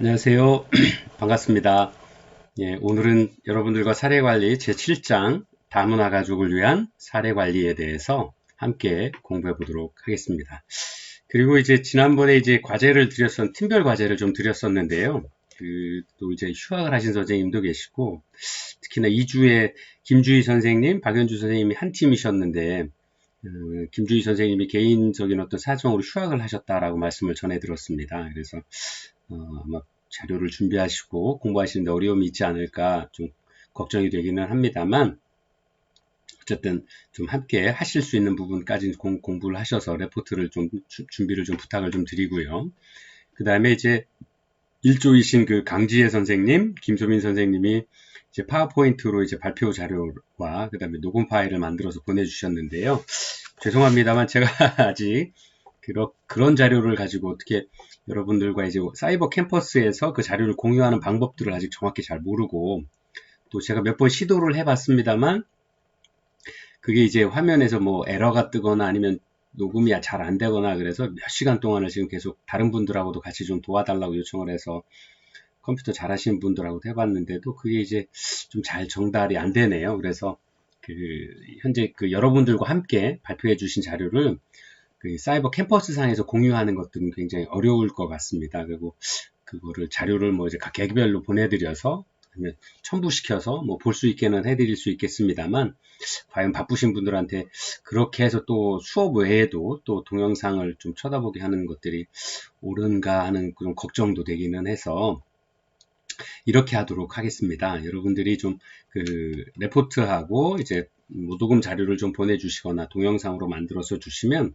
안녕하세요. 반갑습니다. 예, 오늘은 여러분들과 사례관리 제7장 다문화 가족을 위한 사례관리에 대해서 함께 공부해 보도록 하겠습니다. 그리고 이제 지난번에 이제 팀별 과제를 좀 드렸었는데요. 또 이제 휴학을 하신 선생님도 계시고, 특히나 2주에 김주희 선생님, 박연주 선생님이 한 팀이셨는데, 김주희 선생님이 개인적인 어떤 사정으로 휴학을 하셨다라고 말씀을 전해 들었습니다. 그래서 아마 자료를 준비하시고 공부하시는데 어려움이 있지 않을까 좀 걱정이 되기는 합니다만, 어쨌든 좀 함께 하실 수 있는 부분까지 공부를 하셔서 레포트를 좀 준비를 좀 부탁을 좀 드리고요. 그 다음에 이제 1조이신 그 강지혜 선생님, 김소민 선생님이 이제 파워포인트로 이제 발표 자료와 그 다음에 녹음 파일을 만들어서 보내주셨는데요. 죄송합니다만 제가 아직 그런 자료를 가지고 어떻게 여러분들과 이제 사이버 캠퍼스에서 그 자료를 공유하는 방법들을 아직 정확히 잘 모르고, 또 제가 몇 번 시도를 해봤습니다만 그게 이제 화면에서 뭐 에러가 뜨거나 아니면 녹음이 잘 안 되거나, 그래서 몇 시간 동안을 지금 계속 다른 분들하고도 같이 좀 도와달라고 요청을 해서 컴퓨터 잘하시는 분들하고도 해봤는데도 그게 이제 좀 잘 정달이 안 되네요. 그래서 현재 여러분들과 함께 발표해 주신 자료를 사이버 캠퍼스 상에서 공유하는 것들은 굉장히 어려울 것 같습니다. 그리고 그거를 자료를 뭐 이제 각 계기별로 보내드려서 아니면 첨부시켜서 뭐 볼 수 있게는 해드릴 수 있겠습니다만, 과연 바쁘신 분들한테 그렇게 해서 또 수업 외에도 또 동영상을 좀 쳐다보게 하는 것들이 옳은가 하는 그런 걱정도 되기는 해서 이렇게 하도록 하겠습니다. 여러분들이 좀 레포트하고 이제 뭐 녹음 자료를 좀 보내주시거나 동영상으로 만들어서 주시면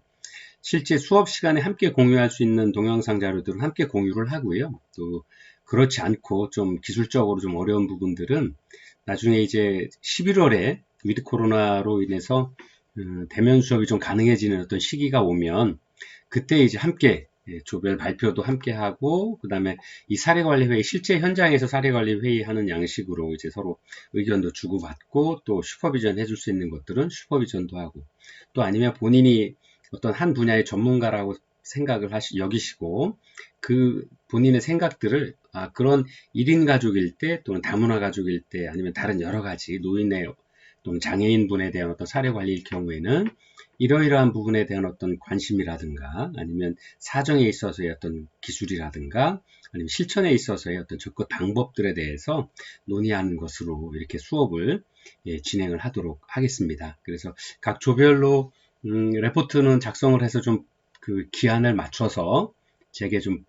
실제 수업 시간에 함께 공유할 수 있는 동영상 자료들은 함께 공유를 하고요. 또 그렇지 않고 좀 기술적으로 좀 어려운 부분들은 나중에 이제 11월에 위드 코로나로 인해서 대면 수업이 좀 가능해지는 어떤 시기가 오면 그때 이제 함께 조별 발표도 함께 하고, 그 다음에 이 사례관리회의, 실제 현장에서 사례관리회의 하는 양식으로 이제 서로 의견도 주고받고, 또 슈퍼비전 해줄 수 있는 것들은 슈퍼비전도 하고, 또 아니면 본인이 어떤 한 분야의 전문가라고 생각을 여기시고, 그 본인의 생각들을 그런 1인 가족일 때 또는 다문화 가족일 때 아니면 다른 여러 가지 노인의 또는 장애인분에 대한 어떤 사례 관리일 경우에는 이러이러한 부분에 대한 어떤 관심이라든가 아니면 사정에 있어서의 어떤 기술이라든가 아니면 실천에 있어서의 어떤 접근 방법들에 대해서 논의하는 것으로 이렇게 수업을 진행을 하도록 하겠습니다. 그래서 각 조별로 레포트는 작성을 해서 좀 기한을 맞춰서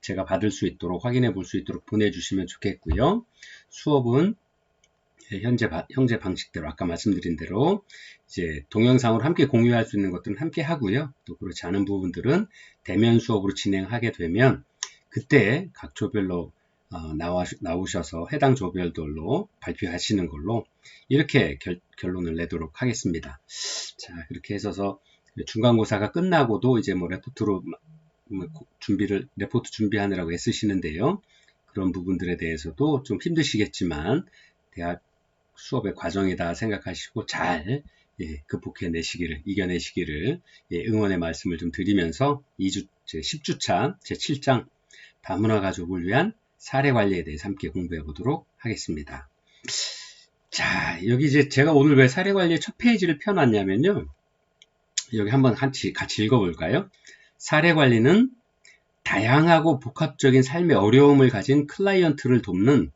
제가 받을 수 있도록 확인해 볼 수 있도록 보내주시면 좋겠고요. 수업은 현재 방식대로 아까 말씀드린 대로 이제 동영상으로 함께 공유할 수 있는 것들은 함께 하고요. 또 그렇지 않은 부분들은 대면 수업으로 진행하게 되면 그때 각 조별로 나오셔서 해당 조별들로 발표하시는 걸로 이렇게 결론을 내도록 하겠습니다. 자, 그렇게 해서 중간고사가 끝나고도 이제 뭐 레포트로 레포트 준비하느라고 애쓰시는데요. 그런 부분들에 대해서도 좀 힘드시겠지만 대학 수업의 과정이다 생각하시고 잘 극복해내시기를, 이겨내시기를 응원의 말씀을 좀 드리면서 10주차 제7장 다문화 가족을 위한 사례 관리에 대해서 함께 공부해 보도록 하겠습니다. 자, 여기 이제 제가 오늘 왜 사례 관리의 첫 페이지를 펴놨냐면요. 여기 한번 같이 읽어볼까요? 사례 관리는 다양하고 복합적인 삶의 어려움을 가진 클라이언트를 돕는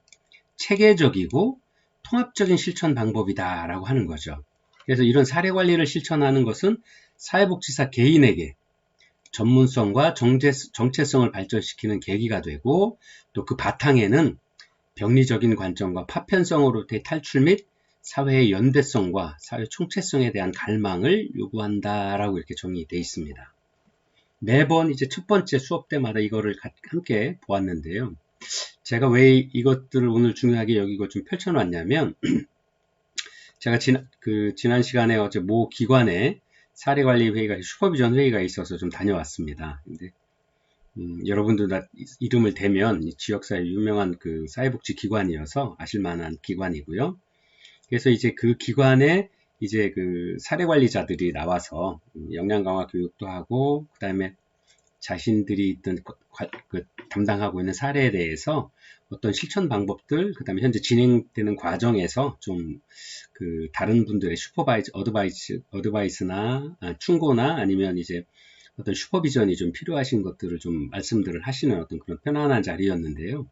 체계적이고 통합적인 실천 방법이다 라고 하는 거죠. 그래서 이런 사례 관리를 실천하는 것은 사회복지사 개인에게 전문성과 정체성을 발전시키는 계기가 되고, 또 그 바탕에는 병리적인 관점과 파편성으로부터의 탈출 및 사회의 연대성과 사회 총체성에 대한 갈망을 요구한다라고 이렇게 정의되어 있습니다. 매번 이제 첫 번째 수업 때마다 이거를 함께 보았는데요. 제가 왜 이것들을 오늘 중요하게 여기고 좀 펼쳐놨냐면, 제가 지난 시간에 어제 모 기관에 사례관리 회의가, 슈퍼비전 회의가 있어서 좀 다녀왔습니다. 근데, 여러분들 다 이름을 대면 지역사회 유명한 사회복지 기관이어서 아실만한 기관이고요. 그래서 이제 그 기관에 이제 사례관리자들이 나와서 역량 강화 교육도 하고, 그 다음에 자신들이 있던 담당하고 있는 사례에 대해서 어떤 실천 방법들, 그 다음에 현재 진행되는 과정에서 좀 다른 분들의 어드바이스나 충고나 아니면 이제 어떤 슈퍼비전이 좀 필요하신 것들을 좀 말씀들을 하시는 어떤 그런 편안한 자리였는데요.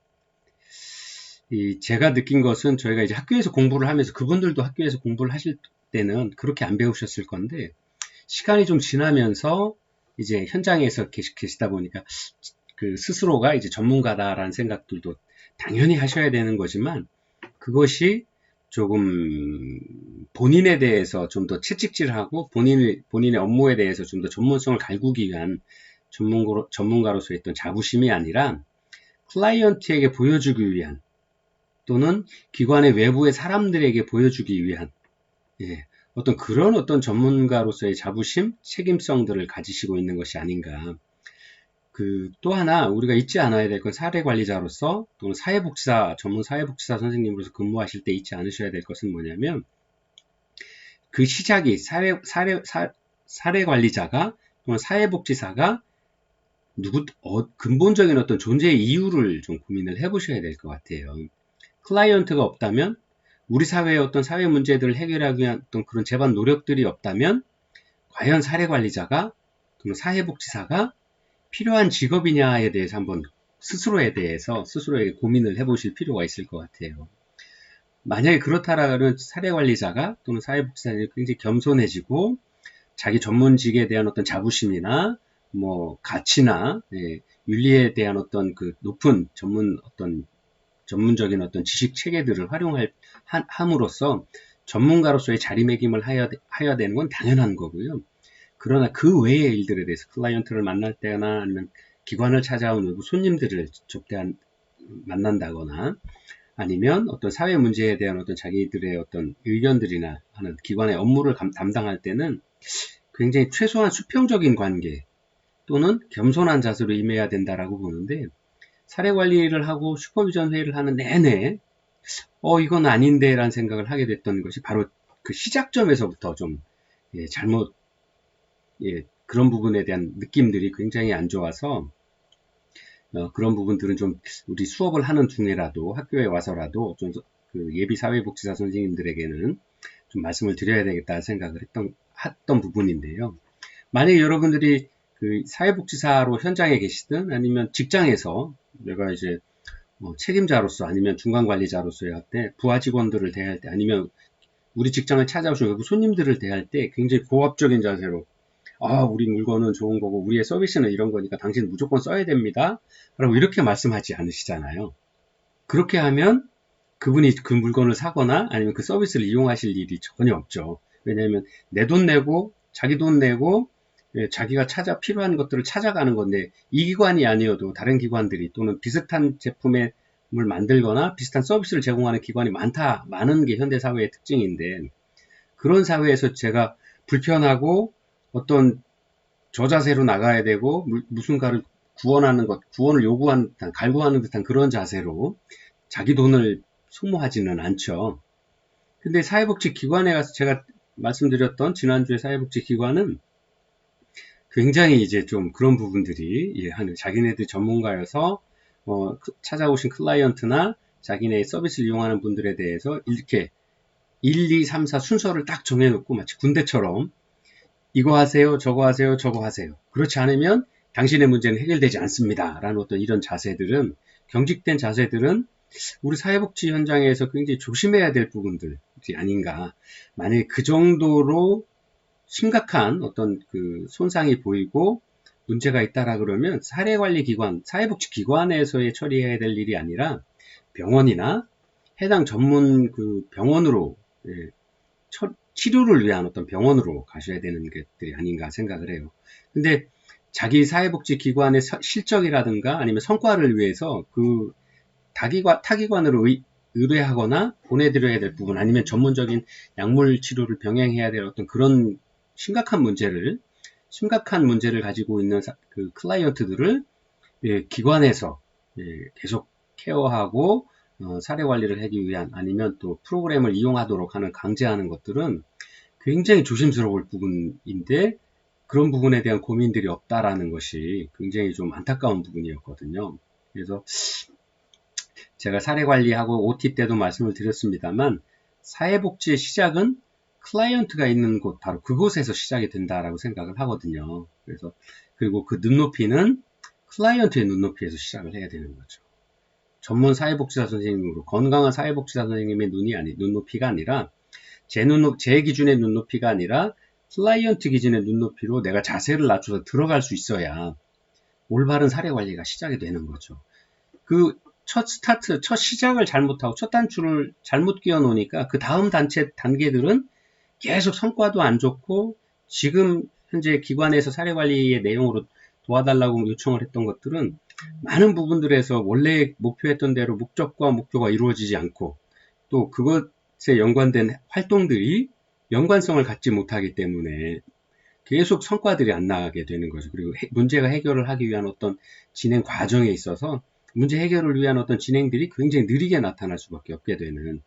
제가 느낀 것은 저희가 이제 학교에서 공부를 하면서 그분들도 학교에서 공부를 하실 때는 그렇게 안 배우셨을 건데 시간이 좀 지나면서 이제 현장에서 계시다 보니까 스스로가 이제 전문가다라는 생각들도 당연히 하셔야 되는 거지만 그것이 조금 본인에 대해서 좀 더 채찍질하고 본인의 업무에 대해서 좀 더 전문성을 갈구기 위한 전문가로서의 어떤 자부심이 아니라 클라이언트에게 보여주기 위한 또는 기관의 외부의 사람들에게 보여주기 위한 어떤 그런 어떤 전문가로서의 자부심, 책임성들을 가지시고 있는 것이 아닌가. 또 하나 우리가 잊지 않아야 될 건 사례관리자로서 또는 전문 사회복지사 선생님으로서 근무하실 때 잊지 않으셔야 될 것은 뭐냐면 그 시작이 사례관리자가 또는 사회복지사가 근본적인 어떤 존재의 이유를 좀 고민을 해보셔야 될 것 같아요. 클라이언트가 없다면 우리 사회의 어떤 사회 문제들을 해결하기 위한 어떤 그런 제반 노력들이 없다면 과연 사례관리자가 또는 사회복지사가 필요한 직업이냐에 대해서 한번 스스로에게 고민을 해보실 필요가 있을 것 같아요. 만약에 그렇다라면 사례관리자가 또는 사회복지사는 굉장히 겸손해지고 자기 전문직에 대한 어떤 자부심이나 가치나 윤리에 대한 어떤 높은 전문적인 어떤 지식 체계들을 함으로써 전문가로서의 자리매김을 하여야 되는 건 당연한 거고요. 그러나 그 외의 일들에 대해서 클라이언트를 만날 때나 아니면 기관을 찾아온 외부 손님들을 만난다거나 아니면 어떤 사회 문제에 대한 어떤 자기들의 어떤 의견들이나 하는 기관의 업무를 담당할 때는 굉장히 최소한 수평적인 관계 또는 겸손한 자세로 임해야 된다라고 보는데 사례 관리를 하고 슈퍼비전 회의를 하는 내내 이건 아닌데 라는 생각을 하게 됐던 것이 바로 그 시작점에서부터 좀 그런 부분에 대한 느낌들이 굉장히 안 좋아서 그런 부분들은 좀 우리 수업을 하는 중에라도 학교에 와서라도 좀 예비 사회복지사 선생님들에게는 좀 말씀을 드려야 되겠다 생각을 했던 부분인데요. 만약에 여러분들이 사회복지사로 현장에 계시든 아니면 직장에서 내가 이제 책임자로서 아니면 중간관리자로서의 할 때 부하 직원들을 대할 때 아니면 우리 직장을 찾아오신 외부 손님들을 대할 때 굉장히 고압적인 자세로 우리 물건은 좋은 거고 우리의 서비스는 이런 거니까 당신 무조건 써야 됩니다 라고 이렇게 말씀하지 않으시잖아요. 그렇게 하면 그분이 그 물건을 사거나 아니면 그 서비스를 이용하실 일이 전혀 없죠. 왜냐하면 내 돈 내고 자기 돈 내고 자기가 필요한 것들을 찾아가는 건데 이 기관이 아니어도 다른 기관들이 또는 비슷한 제품을 만들거나 비슷한 서비스를 제공하는 기관이 많은 게 현대사회의 특징인데 그런 사회에서 제가 불편하고 어떤 저자세로 나가야 되고 무슨가를 구원을 요구하는 듯한 갈구하는 듯한 그런 자세로 자기 돈을 소모하지는 않죠. 근데 사회복지기관에 가서 제가 말씀드렸던 지난주에 사회복지기관은 굉장히 이제 좀 그런 부분들이 자기네들 전문가여서 찾아오신 클라이언트나 자기네 서비스를 이용하는 분들에 대해서 이렇게 1, 2, 3, 4 순서를 딱 정해놓고 마치 군대처럼 이거 하세요, 저거 하세요, 저거 하세요. 그렇지 않으면 당신의 문제는 해결되지 않습니다. 라는 어떤 이런 자세들은 경직된 자세들은 우리 사회복지 현장에서 굉장히 조심해야 될 부분들이 아닌가. 만약에 그 정도로 심각한 어떤 손상이 보이고 문제가 있다라 그러면 사례관리기관, 사회복지기관에서의 처리해야 될 일이 아니라 병원이나 해당 전문 병원으로 치료를 위한 어떤 병원으로 가셔야 되는 것들이 아닌가 생각을 해요. 근데 자기 사회복지기관의 실적이라든가 아니면 성과를 위해서 타기관으로 의뢰하거나 보내드려야 될 부분 아니면 전문적인 약물 치료를 병행해야 될 어떤 그런 심각한 문제를 가지고 있는 클라이언트들을 기관에서 계속 케어하고 사례 관리를 하기 위한 아니면 또 프로그램을 이용하도록 하는 강제하는 것들은 굉장히 조심스러울 부분인데 그런 부분에 대한 고민들이 없다라는 것이 굉장히 좀 안타까운 부분이었거든요. 그래서 제가 사례관리하고 OT 때도 말씀을 드렸습니다만 사회복지의 시작은 클라이언트가 있는 곳, 바로 그곳에서 시작이 된다라고 생각을 하거든요. 그래서 그리고 그 눈높이는 클라이언트의 눈높이에서 시작을 해야 되는 거죠. 전문 사회복지사 선생님으로 건강한 사회복지사 선생님의 눈높이가 아니라 제 기준의 눈높이가 아니라 클라이언트 기준의 눈높이로 내가 자세를 낮춰서 들어갈 수 있어야 올바른 사례관리가 시작이 되는 거죠. 그 첫 시작을 잘못하고 첫 단추를 잘못 끼워 놓으니까 그 다음 단계들은 계속 성과도 안 좋고 지금 현재 기관에서 사례관리의 내용으로 도와달라고 요청을 했던 것들은 많은 부분들에서 원래 목표했던 대로 목적과 목표가 이루어지지 않고 또 그것에 연관된 활동들이 연관성을 갖지 못하기 때문에 계속 성과들이 안 나게 되는 거죠. 그리고 문제가 해결을 하기 위한 어떤 진행 과정에 있어서 문제 해결을 위한 어떤 진행들이 굉장히 느리게 나타날 수밖에 없게 되는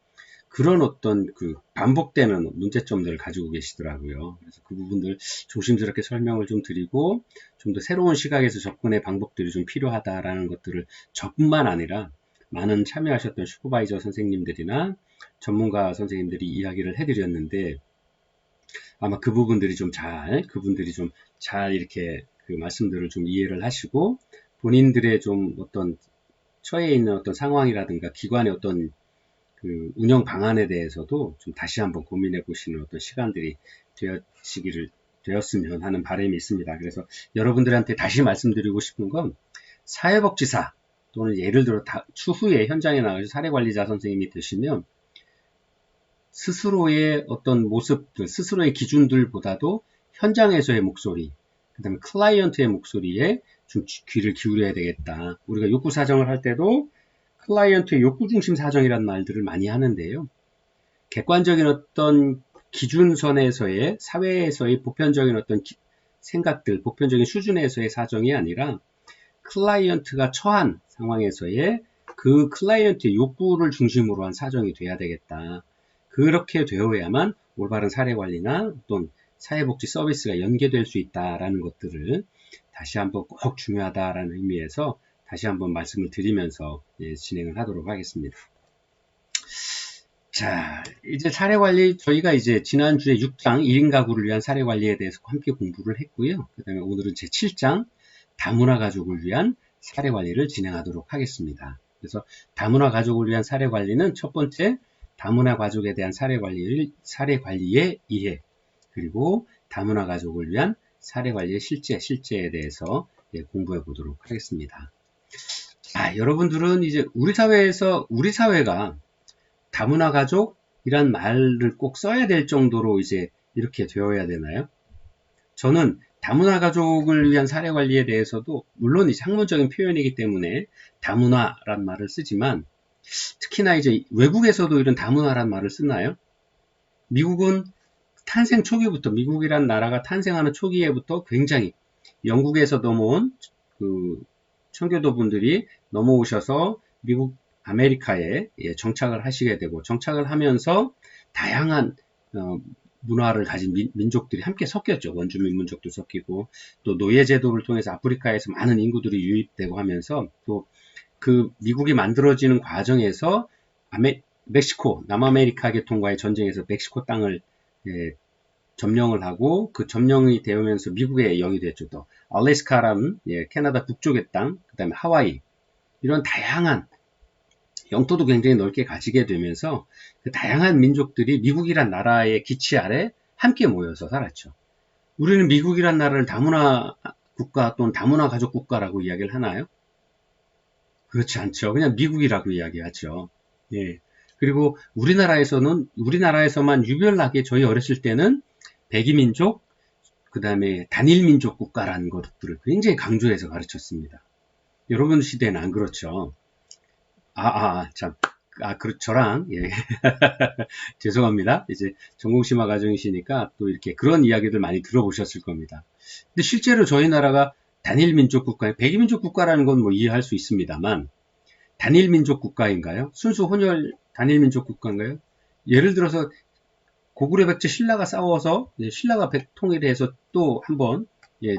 그런 어떤 그 반복되는 문제점들을 가지고 계시더라고요. 그래서 그 부분들 조심스럽게 설명을 좀 드리고 좀 더 새로운 시각에서 접근의 방법들이 좀 필요하다라는 것들을 저뿐만 아니라 많은 참여하셨던 슈퍼바이저 선생님들이나 전문가 선생님들이 이야기를 해드렸는데 아마 그 부분들이 그분들이 좀 잘 이렇게 그 말씀들을 좀 이해를 하시고 본인들의 좀 어떤 처해 있는 어떤 상황이라든가 기관의 어떤 그 운영 방안에 대해서도 좀 다시 한번 고민해 보시는 어떤 시간들이 되었으면 하는 바람이 있습니다. 그래서 여러분들한테 다시 말씀드리고 싶은 건 사회복지사 또는 예를 들어 추후에 현장에 나가서 사례관리자 선생님이 되시면 스스로의 어떤 모습들, 스스로의 기준들보다도 현장에서의 목소리, 그 다음에 클라이언트의 목소리에 좀 귀를 기울여야 되겠다. 우리가 욕구 사정을 할 때도 클라이언트의 욕구 중심 사정이라는 말들을 많이 하는데요. 객관적인 어떤 기준선에서의 사회에서의 보편적인 어떤 생각들, 보편적인 수준에서의 사정이 아니라 클라이언트가 처한 상황에서의 그 클라이언트의 욕구를 중심으로 한 사정이 돼야 되겠다. 그렇게 되어야만 올바른 사례관리나 또는 사회복지 서비스가 연계될 수 있다라는 것들을 다시 한번 꼭 중요하다라는 의미에서 다시 한번 말씀을 드리면서 진행을 하도록 하겠습니다. 자, 이제 사례관리, 저희가 이제 지난주에 6장 1인 가구를 위한 사례관리에 대해서 함께 공부를 했고요. 그 다음에 오늘은 제 7장 다문화 가족을 위한 사례관리를 진행하도록 하겠습니다. 그래서 다문화 가족을 위한 사례관리는 첫 번째, 다문화 가족에 대한 사례관리의 이해, 그리고 다문화 가족을 위한 사례관리의 실제에 대해서 공부해 보도록 하겠습니다. 자, 여러분들은 이제 우리 사회가 다문화 가족이란 말을 꼭 써야 될 정도로 이제 이렇게 되어야 되나요? 저는 다문화 가족을 위한 사례관리에 대해서도 물론 이제 학문적인 표현이기 때문에 다문화란 말을 쓰지만 특히나 이제 외국에서도 이런 다문화란 말을 쓰나요? 미국은 탄생 초기부터 미국이란 나라가 탄생하는 초기에부터 굉장히 영국에서 넘어온 그 청교도분들이 넘어오셔서 미국 아메리카에 정착을 하시게 되고 정착을 하면서 다양한 문화를 가진 민족들이 함께 섞였죠. 원주민 민족도 섞이고 또 노예제도를 통해서 아프리카에서 많은 인구들이 유입되고 하면서 또 그 미국이 만들어지는 과정에서 멕시코 남아메리카 계통과의 전쟁에서 멕시코 땅을 점령을 하고 그 점령이 되면서 미국의 영이 됐죠. 또 알래스카라는 캐나다 북쪽의 땅, 그 다음에 하와이 이런 다양한 영토도 굉장히 넓게 가지게 되면서 그 다양한 민족들이 미국이란 나라의 기치 아래 함께 모여서 살았죠. 우리는 미국이란 나라를 다문화 국가 또는 다문화 가족 국가라고 이야기를 하나요? 그렇지 않죠. 그냥 미국이라고 이야기하죠. 예. 그리고 우리나라에서만 유별나게 저희 어렸을 때는 백이민족, 그 다음에 단일민족 국가라는 것들을 굉장히 강조해서 가르쳤습니다. 여러분 시대는 안 그렇죠. 저랑, 죄송합니다. 이제 전공심화 과정이시니까 또 이렇게 그런 이야기들 많이 들어보셨을 겁니다. 근데 실제로 저희 나라가 단일민족 국가, 백이민족 국가라는 건 뭐 이해할 수 있습니다만, 단일민족 국가인가요? 순수 혼혈 단일민족 국가인가요? 예를 들어서 고구려 백제 신라가 싸워서 신라가 통일해서 또 한번 예,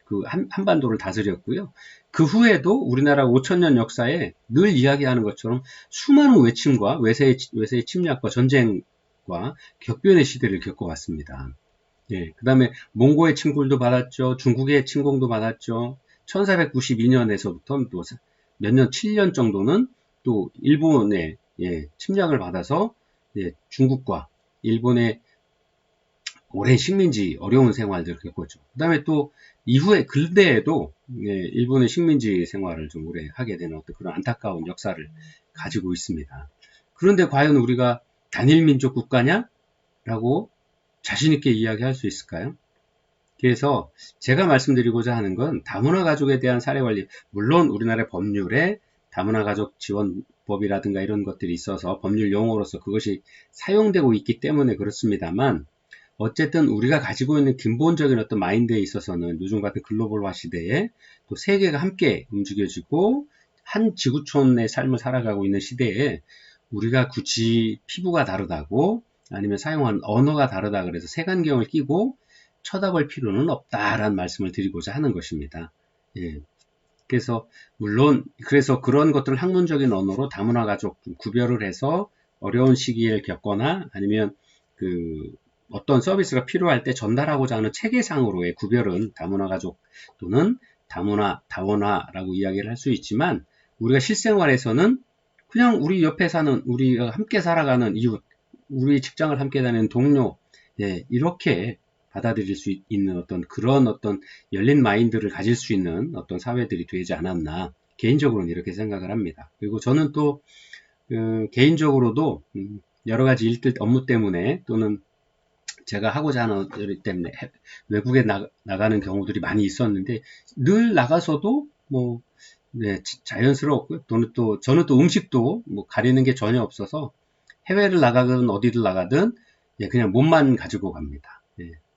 그 한반도를 다스렸고요. 그 후에도 우리나라 5천년 역사에 늘 이야기하는 것처럼 수많은 외침과 외세의 침략과 전쟁과 격변의 시대를 겪어왔습니다. 예, 그 다음에 몽고의 침공도 받았죠. 중국의 침공도 받았죠. 1492년에서부터 또 몇 년, 7년 정도는 또 일본의 침략을 받아서 중국과 일본의 오랜 식민지 어려운 생활들을 겪었죠. 그 다음에 또 이후에 근대에도 일본의 식민지 생활을 좀 오래 하게 되는 어떤 그런 안타까운 역사를 가지고 있습니다. 그런데 과연 우리가 단일민족 국가냐? 라고 자신있게 이야기할 수 있을까요? 그래서 제가 말씀드리고자 하는 건 다문화 가족에 대한 사례 관리, 물론 우리나라 법률에 다문화 가족 지원법이라든가 이런 것들이 있어서 법률 용어로서 그것이 사용되고 있기 때문에 그렇습니다만, 어쨌든 우리가 가지고 있는 근본적인 어떤 마인드에 있어서는 요즘 같은 글로벌화 시대에 또 세계가 함께 움직여지고 한 지구촌의 삶을 살아가고 있는 시대에 우리가 굳이 피부가 다르다고 아니면 사용하는 언어가 다르다 그래서 색안경을 끼고 쳐다볼 필요는 없다라는 말씀을 드리고자 하는 것입니다. 예. 그래서 물론 그래서 그런 것들을 학문적인 언어로 다문화 가족 구별을 해서 어려운 시기를 겪거나 아니면 그 어떤 서비스가 필요할 때 전달하고자 하는 체계상으로의 구별은 다문화 가족 또는 다원화라고 이야기를 할 수 있지만 우리가 실생활에서는 그냥 우리 옆에 사는 우리가 함께 살아가는 이웃, 우리 직장을 함께 다니는 동료, 이렇게 받아들일 수 있는 어떤 그런 어떤 열린 마인드를 가질 수 있는 어떤 사회들이 되지 않았나 개인적으로는 이렇게 생각을 합니다. 그리고 저는 또 개인적으로도 여러 가지 일들 업무 때문에 또는 제가 하고자 하는 일 때문에 외국에 나가는 경우들이 많이 있었는데 늘 나가서도 뭐 자연스럽고 또는 또 저는 또 음식도 뭐 가리는 게 전혀 없어서 해외를 나가든 어디를 나가든 그냥 몸만 가지고 갑니다.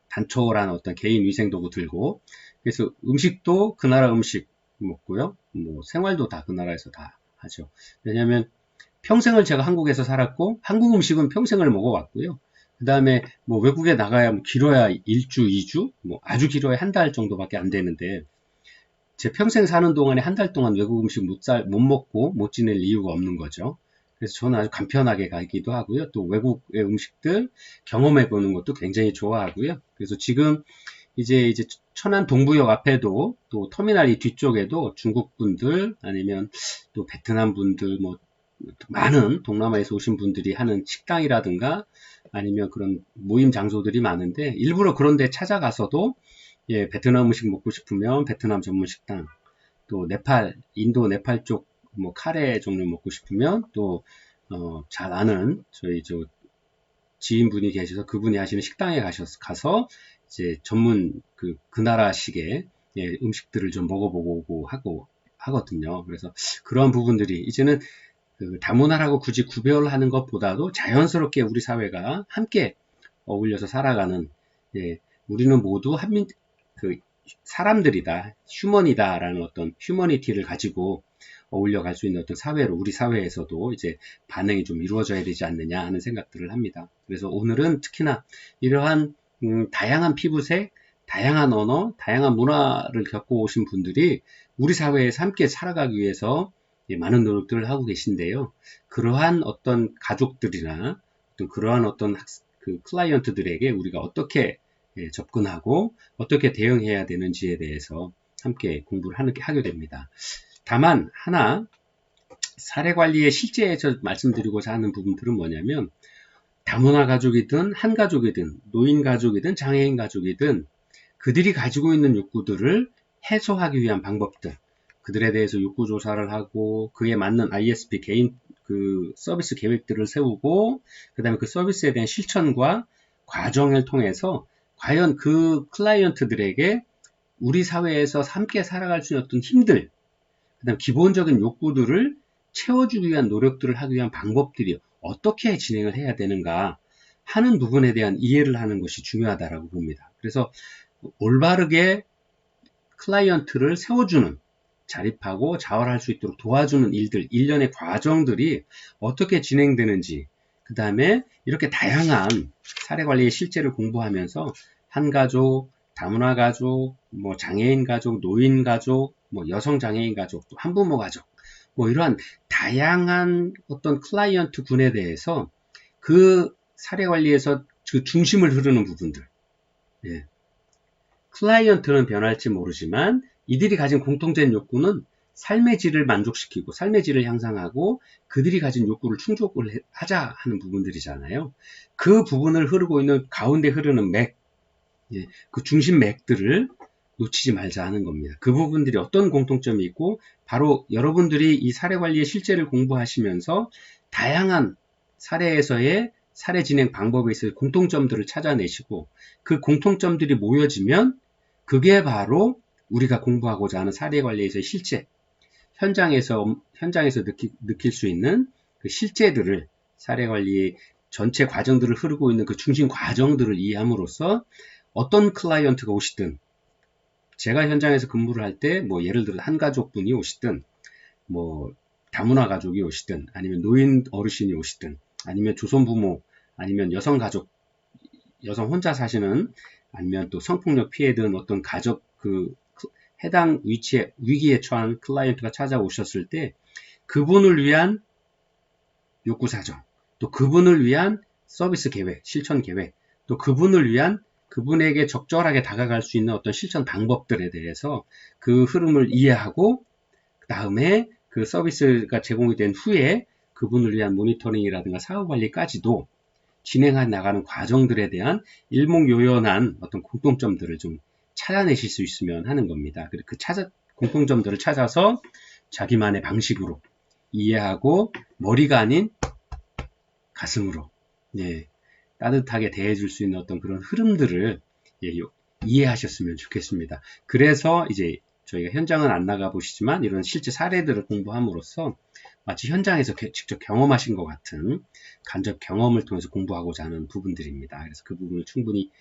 단촐한 어떤 개인 위생도구 들고 그래서 음식도 그 나라 음식 먹고요. 뭐 생활도 다 그 나라에서 다 하죠. 왜냐하면 평생을 제가 한국에서 살았고 한국 음식은 평생을 먹어왔고요. 그 다음에 뭐 외국에 나가야 뭐 길어야 1주, 2주, 뭐 아주 길어야 한 달 정도밖에 안 되는데 제 평생 사는 동안에 한 달 동안 외국 음식 못 먹고 못 지낼 이유가 없는 거죠. 그래서 저는 아주 간편하게 가기도 하고요. 또 외국의 음식들 경험해 보는 것도 굉장히 좋아하고요. 그래서 지금 이제 천안 동부역 앞에도 또 터미널 뒤쪽에도 중국 분들 아니면 또 베트남 분들 뭐 많은 동남아에서 오신 분들이 하는 식당이라든가 아니면 그런 모임 장소들이 많은데 일부러 그런 데 찾아가서도 베트남 음식 먹고 싶으면 베트남 전문 식당 또 인도 네팔 쪽 뭐 카레 종류 먹고 싶으면 또 잘 아는 저희 지인분이 계셔서 그분이 하시는 식당에 가서 이제 전문 그 나라식의 음식들을 좀 먹어보고 하거든요. 그래서 그런 부분들이 이제는 그 다문화라고 굳이 구별하는 것보다도 자연스럽게 우리 사회가 함께 어울려서 살아가는 우리는 모두 사람들이다, 휴먼이다라는 어떤 휴머니티를 가지고 어울려 갈 수 있는 어떤 사회로 우리 사회에서도 이제 반응이 좀 이루어져야 되지 않느냐 하는 생각들을 합니다. 그래서 오늘은 특히나 이러한 다양한 피부색, 다양한 언어, 다양한 문화를 겪고 오신 분들이 우리 사회에서 함께 살아가기 위해서 많은 노력들을 하고 계신데요. 그러한 어떤 가족들이나 그러한 어떤 그 클라이언트들에게 우리가 어떻게 접근하고 어떻게 대응해야 되는지에 대해서 함께 공부를 하게 됩니다. 다만 하나 사례 관리의 실제에서 말씀드리고자 하는 부분들은 뭐냐면 다문화 가족이든 한 가족이든 노인 가족이든 장애인 가족이든 그들이 가지고 있는 욕구들을 해소하기 위한 방법들 그들에 대해서 욕구 조사를 하고 그에 맞는 ISP 개인 그 서비스 계획들을 세우고 그 다음에 그 서비스에 대한 실천과 과정을 통해서 과연 그 클라이언트들에게 우리 사회에서 함께 살아갈 수 있는 어떤 힘들 그 다음 기본적인 욕구들을 채워주기 위한 노력들을 하기 위한 방법들이 어떻게 진행을 해야 되는가 하는 부분에 대한 이해를 하는 것이 중요하다고 봅니다. 그래서 올바르게 클라이언트를 세워주는 자립하고 자활할 수 있도록 도와주는 일들, 일련의 과정들이 어떻게 진행되는지 그 다음에 이렇게 다양한 사례관리의 실제를 공부하면서 한 가족, 다문화 가족, 뭐 장애인 가족, 노인 가족, 뭐 여성 장애인 가족, 또 한부모 가족, 뭐 이러한 다양한 어떤 클라이언트 군에 대해서 그 사례 관리에서 그 중심을 흐르는 부분들. 예. 클라이언트는 변할지 모르지만 이들이 가진 공통된 욕구는 삶의 질을 만족시키고 삶의 질을 향상하고 그들이 가진 욕구를 충족을 하자 하는 부분들이잖아요. 그 부분을 흐르고 있는 가운데 흐르는 맥, 예, 그 중심 맥들을 놓치지 말자 하는 겁니다. 그 부분들이 어떤 공통점이 있고 바로 여러분들이 이 사례 관리의 실제를 공부하시면서 다양한 사례에서의 사례 진행 방법에 있어서 공통점들을 찾아내시고 그 공통점들이 모여지면 그게 바로 우리가 공부하고자 하는 사례 관리에서의 실제 현장에서 느낄 수 있는 그 실제들을 사례 관리 전체 과정들을 흐르고 있는 그 중심 과정들을 이해함으로써 어떤 클라이언트가 오시든 제가 현장에서 근무를 할 때 뭐 예를 들어 한 가족분이 오시든 뭐 다문화 가족이 오시든 아니면 노인 어르신이 오시든 아니면 조선부모 아니면 여성 가족 여성 혼자 사시는 아니면 또 성폭력 피해든 어떤 가족 그 해당 위기에 처한 클라이언트가 찾아오셨을 때 그분을 위한 욕구 사정, 또 그분을 위한 서비스 계획, 실천 계획, 또 그분을 위한 그분에게 적절하게 다가갈 수 있는 어떤 실천 방법들에 대해서 그 흐름을 이해하고 그 다음에 그 서비스가 제공이 된 후에 그분을 위한 모니터링이라든가 사업관리까지도 진행해 나가는 과정들에 대한 일목요연한 어떤 공통점들을 좀 찾아내실 수 있으면 하는 겁니다. 그리고 그 공통점들을 찾아서 자기만의 방식으로 이해하고 머리가 아닌 가슴으로 예, 따뜻하게 대해줄 수 있는 어떤 그런 흐름들을 이해하셨으면 좋겠습니다. 그래서 이제 저희가 현장은 안 나가 보시지만 이런 실제 사례들을 공부함으로써 마치 현장에서 직접 경험하신 것 같은 간접 경험을 통해서 공부하고자 하는 부분들입니다. 그래서 그 부분을 충분히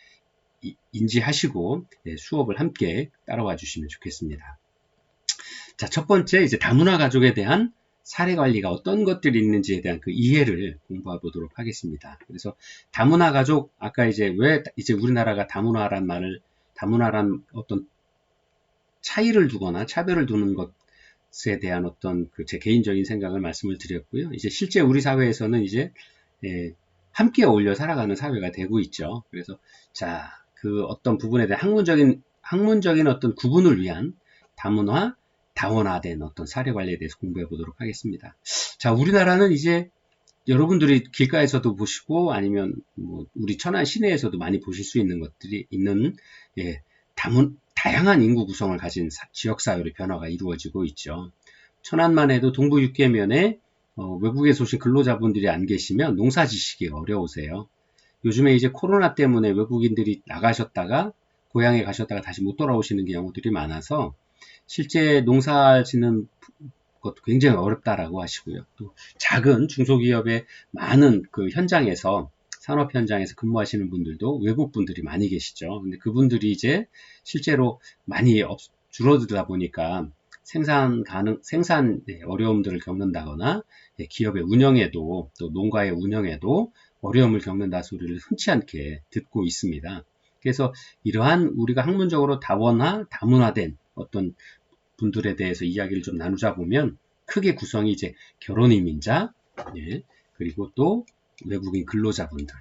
인지하시고 수업을 함께 따라와 주시면 좋겠습니다. 자, 첫 번째 이제 다문화 가족에 대한 사례 관리가 어떤 것들이 있는지에 대한 그 이해를 공부해 보도록 하겠습니다. 그래서 다문화 가족 아까 이제 왜 이제 우리나라가 다문화란 어떤 차이를 두거나 차별을 두는 것에 대한 어떤 그 제 개인적인 생각을 말씀을 드렸고요. 이제 실제 우리 사회에서는 이제 함께 어울려 살아가는 사회가 되고 있죠. 그래서 자, 그 어떤 부분에 대한 학문적인 어떤 구분을 위한 다원화된 어떤 사례 관리에 대해서 공부해 보도록 하겠습니다. 자, 우리나라는 이제 여러분들이 길가에서도 보시고 아니면 뭐 우리 천안 시내에서도 많이 보실 수 있는 것들이 있는 다양한 인구 구성을 가진 지역사회로 변화가 이루어지고 있죠. 천안만 해도 동부 6계면에 외국에서 오신 근로자분들이 안 계시면 농사 지시기 어려우세요. 요즘에 이제 코로나 때문에 외국인들이 나가셨다가 고향에 가셨다가 다시 못 돌아오시는 경우들이 많아서 실제 농사 짓는 것도 굉장히 어렵다라고 하시고요. 또 작은 중소기업의 많은 그 현장에서 산업 현장에서 근무하시는 분들도 외국 분들이 많이 계시죠. 근데 그분들이 이제 실제로 많이 줄어들다 보니까 생산 어려움들을 겪는다거나 기업의 운영에도 또 농가의 운영에도 어려움을 겪는다 소리를 흔치 않게 듣고 있습니다. 그래서 이러한 우리가 학문적으로 다문화된 어떤 분들에 대해서 이야기를 좀 나누자 보면 크게 구성이 이제 결혼 이민자, 그리고 또 외국인 근로자분들,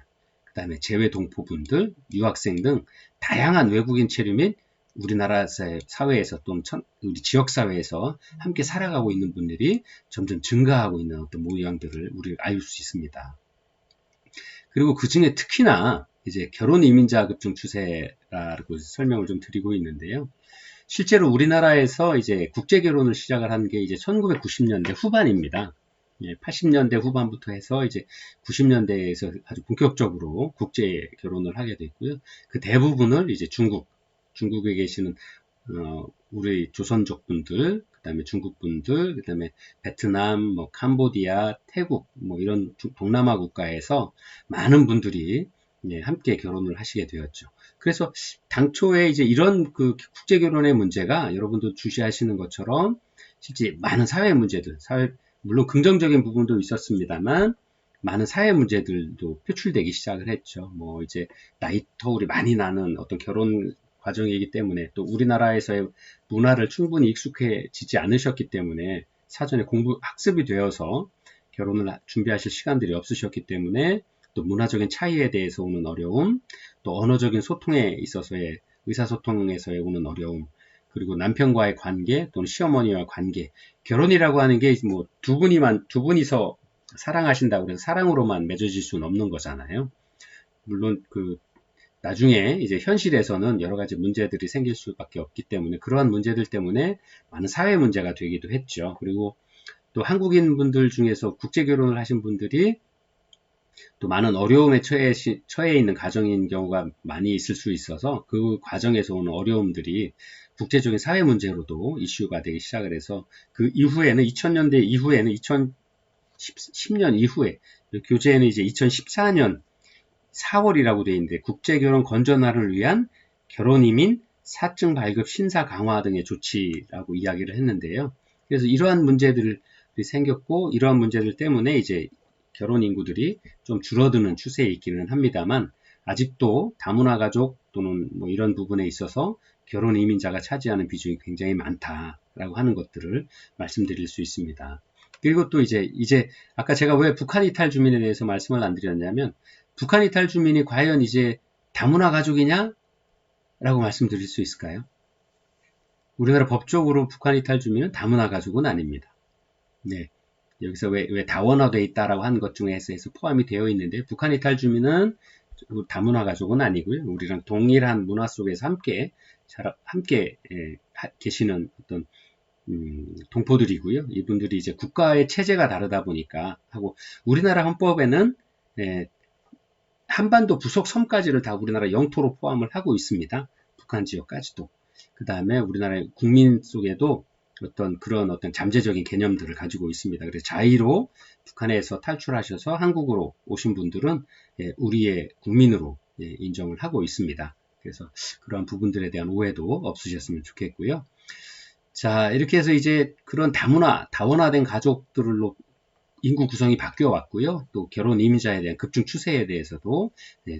그 다음에 재외 동포분들, 유학생 등 다양한 외국인 체류 및 우리나라 사회에서 또 우리 지역 사회에서 함께 살아가고 있는 분들이 점점 증가하고 있는 어떤 모양들을 우리가 알 수 있습니다. 그리고 그 중에 특히나 이제 결혼 이민자 급증 추세라고 설명을 좀 드리고 있는데요. 실제로 우리나라에서 이제 국제 결혼을 시작을 한 게 이제 1990년대 후반입니다. 80년대 후반부터 해서 이제 90년대에서 아주 본격적으로 국제 결혼을 하게 됐고요. 그 대부분을 이제 중국에 계시는 우리 조선족 분들, 그다음에 중국 분들, 그다음에 베트남, 뭐 캄보디아, 태국, 뭐 이런 동남아 국가에서 많은 분들이 함께 결혼을 하시게 되었죠. 그래서 당초에 이제 이런 그 국제 결혼의 문제가 여러분도 주시하시는 것처럼 실제 많은 사회 문제들, 물론 긍정적인 부분도 있었습니다만 많은 사회 문제들도 표출되기 시작을 했죠. 뭐 이제 나이 터울이 많이 나는 어떤 결혼 과정이기 때문에 또 우리나라에서의 문화를 충분히 익숙해지지 않으셨기 때문에 사전에 학습이 되어서 결혼을 준비하실 시간들이 없으셨기 때문에 또 문화적인 차이에 대해서 오는 어려움, 또 언어적인 소통에 있어서의 의사소통에서의 오는 어려움, 그리고 남편과의 관계 또는 시어머니와 관계, 결혼이라고 하는 게 뭐 두 분이서 사랑하신다고 해서 사랑으로만 맺어질 수는 없는 거잖아요. 물론 나중에 이제 현실에서는 여러 가지 문제들이 생길 수밖에 없기 때문에 그러한 문제들 때문에 많은 사회 문제가 되기도 했죠. 그리고 또 한국인 분들 중에서 국제 결혼을 하신 분들이 또 많은 어려움에 처해 있는 가정인 경우가 많이 있을 수 있어서 그 과정에서 오는 어려움들이 국제적인 사회 문제로도 이슈가 되기 시작을 해서 그 이후에는 2000년대 이후에는 2010년 이후에 교재에는 이제 2014년 4월이라고 되어 있는데 국제결혼 건전화를 위한 결혼이민 사증 발급 신사 강화 등의 조치라고 이야기를 했는데요. 그래서 이러한 문제들이 생겼고 이러한 문제들 때문에 이제 결혼 인구들이 좀 줄어드는 추세에 있기는 합니다만 아직도 다문화 가족 또는 뭐 이런 부분에 있어서 결혼 이민자가 차지하는 비중이 굉장히 많다라고 하는 것들을 말씀드릴 수 있습니다. 그리고 또 이제 아까 제가 왜 북한 이탈 주민에 대해서 말씀을 안 드렸냐면 북한 이탈 주민이 과연 이제 다문화 가족이냐? 라고 말씀드릴 수 있을까요? 우리나라 법적으로 북한 이탈 주민은 다문화 가족은 아닙니다. 네. 여기서 왜 다원화되어 있다라고 하는 것 중에서 포함이 되어 있는데 북한 이탈 주민은 다문화 가족은 아니고요. 우리랑 동일한 문화 속에서 함께 계시는 어떤 동포들이고요. 이분들이 이제 국가의 체제가 다르다 보니까 하고 우리나라 헌법에는 한반도 부속 섬까지를 다 우리나라 영토로 포함을 하고 있습니다. 북한 지역까지도. 그 다음에 우리나라의 국민 속에도 그런 잠재적인 개념들을 가지고 있습니다. 그래서 자의로 북한에서 탈출하셔서 한국으로 오신 분들은 우리의 국민으로 인정을 하고 있습니다. 그래서 그러한 부분들에 대한 오해도 없으셨으면 좋겠고요. 자, 이렇게 해서 이제 그런 다원화된 가족들로 인구 구성이 바뀌어 왔고요. 또 결혼 이민자에 대한 급증 추세에 대해서도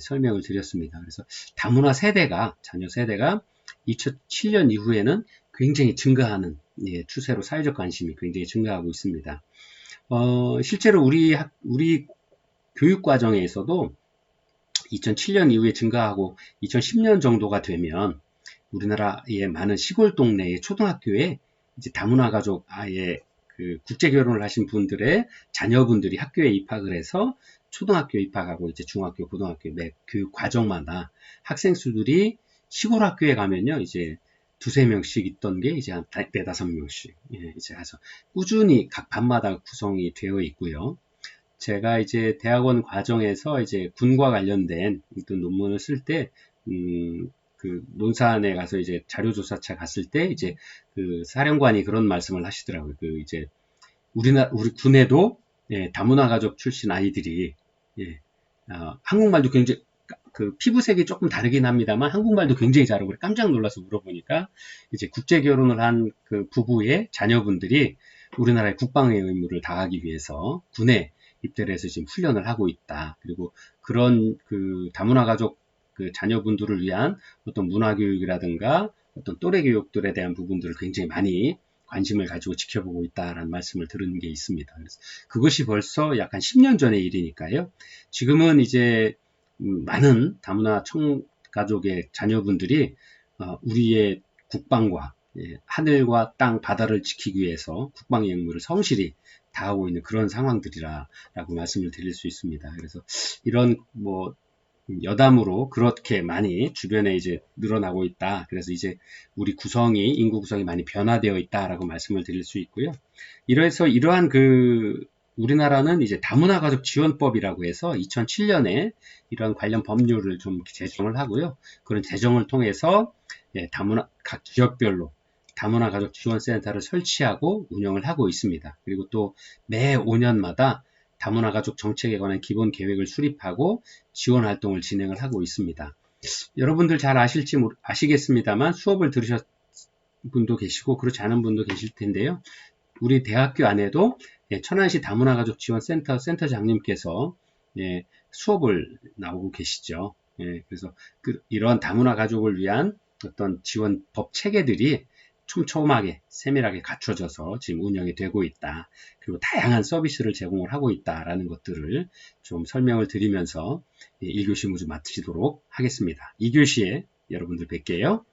설명을 드렸습니다. 그래서 다문화 자녀 세대가 2007년 이후에는 굉장히 증가하는 추세로 사회적 관심이 굉장히 증가하고 있습니다. 실제로 우리 교육 과정에서도 2007년 이후에 증가하고 2010년 정도가 되면 우리나라의 많은 시골 동네의 초등학교에 이제 다문화 가족 국제 결혼을 하신 분들의 자녀분들이 학교에 입학을 해서 초등학교 입학하고 이제 중학교, 고등학교 매 교육 과정마다 학생 수들이 시골 학교에 가면요, 이제 두세 명씩 있던 게 이제 한 네다섯 명씩 이제 해서 꾸준히 각 반마다 구성이 되어 있고요. 제가 이제 대학원 과정에서 이제 군과 관련된 어떤 논문을 쓸 때, 논산에 가서 이제 자료조사차 갔을 때 이제 사령관이 그런 말씀을 하시더라고요. 이제 우리 군에도 다문화 가족 출신 아이들이 한국말도 굉장히 피부색이 조금 다르긴 합니다만 한국말도 굉장히 잘하고 그래 깜짝 놀라서 물어보니까 이제 국제 결혼을 한 부부의 자녀분들이 우리나라의 국방의 의무를 다하기 위해서 군에 입대를 해서 지금 훈련을 하고 있다. 그리고 그런 다문화 가족 자녀분들을 위한 어떤 문화 교육이라든가 어떤 또래 교육들에 대한 부분들을 굉장히 많이 관심을 가지고 지켜보고 있다라는 말씀을 들은 게 있습니다. 그래서 그것이 벌써 약 한 10년 전의 일이니까요. 지금은 이제 많은 다문화 가족의 자녀분들이 우리의 국방과 하늘과 땅, 바다를 지키기 위해서 국방의 임무를 성실히 다하고 있는 그런 상황들이라고 말씀을 드릴 수 있습니다. 그래서 이런 여담으로 그렇게 많이 주변에 이제 늘어나고 있다. 그래서 이제 우리 인구 구성이 많이 변화되어 있다라고 말씀을 드릴 수 있고요. 이래서 이러한 우리나라는 이제 다문화 가족 지원법이라고 해서 2007년에 이런 관련 법률을 좀 제정을 하고요. 그런 제정을 통해서 각 지역별로 다문화 가족 지원센터를 설치하고 운영을 하고 있습니다. 그리고 또 매 5년마다 다문화 가족 정책에 관한 기본 계획을 수립하고 지원 활동을 진행을 하고 있습니다. 여러분들 잘 아시겠습니다만 수업을 들으셨 분도 계시고 그렇지 않은 분도 계실 텐데요. 우리 대학교 안에도 천안시 다문화 가족 지원센터 센터장님께서 수업을 나오고 계시죠. 그래서 이러한 다문화 가족을 위한 어떤 지원 법 체계들이 촘촘하게 세밀하게 갖춰져서 지금 운영이 되고 있다. 그리고 다양한 서비스를 제공을 하고 있다라는 것들을 좀 설명을 드리면서 1교시 모두 마치도록 하겠습니다. 2교시에 여러분들 뵐게요.